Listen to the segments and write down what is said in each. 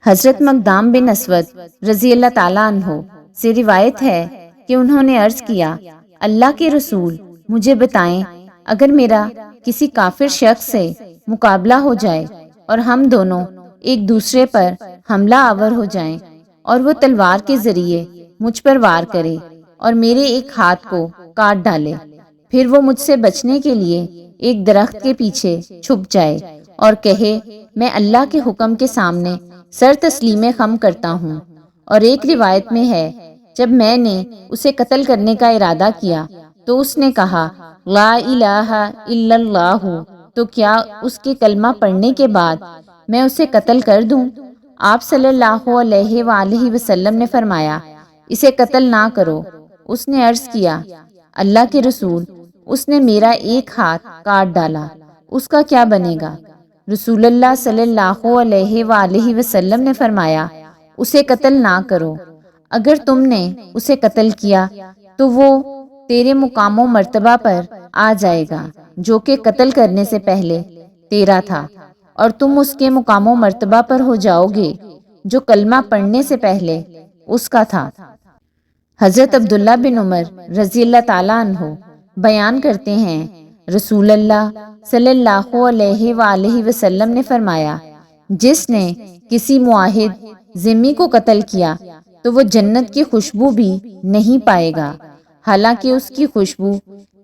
حضرت مقدام بن اسود رضی اللہ تعالیٰ عنہ سے روایت ہے کہ انہوں نے عرض کیا، اللہ کے رسول مجھے بتائیں، اگر میرا کسی کافر شخص سے مقابلہ ہو جائے اور ہم دونوں ایک دوسرے پر حملہ آور ہو جائیں اور وہ تلوار کے ذریعے مجھ پر وار کرے اور میرے ایک ہاتھ کو کاٹ ڈالے، پھر وہ مجھ سے بچنے کے لیے ایک درخت کے پیچھے چھپ جائے اور کہے میں اللہ کے حکم کے سامنے سر تسلیم خم کرتا ہوں۔ اور ایک روایت میں ہے جب میں نے اسے قتل کرنے کا ارادہ کیا تو اس نے کہا لا الہ الا اللہ، تو کیا اس کے کلمہ پڑھنے کے بعد میں اسے قتل کر دوں؟ آپ صلی اللہ علیہ وآلہ وسلم نے فرمایا اسے قتل نہ کرو۔ اس نے عرض کیا اللہ کے رسول اس نے میرا ایک ہاتھ کاٹ ڈالا، اس کا کیا بنے گا؟ رسول اللہ صلی اللہ علیہ وآلہ وسلم نے فرمایا اسے قتل نہ کرو، اگر تم نے اسے قتل کیا تو وہ تیرے مقام و مرتبہ پر آ جائے گا جو کہ قتل کرنے سے پہلے تیرا تھا، اور تم اس کے مقام و مرتبہ پر ہو جاؤ گے جو کلمہ پڑھنے سے پہلے اس کا تھا۔ حضرت عبداللہ بن عمر رضی اللہ تعالیٰ عنہ بیان کرتے ہیں رسول اللہ صلی اللہ علیہ وآلہ وسلم نے فرمایا جس نے کسی معاہد ذمہ کو قتل کیا تو وہ جنت کی خوشبو بھی نہیں پائے گا، حالانکہ اس کی خوشبو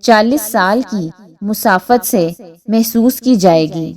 40 سال کی مسافت سے محسوس کی جائے گی۔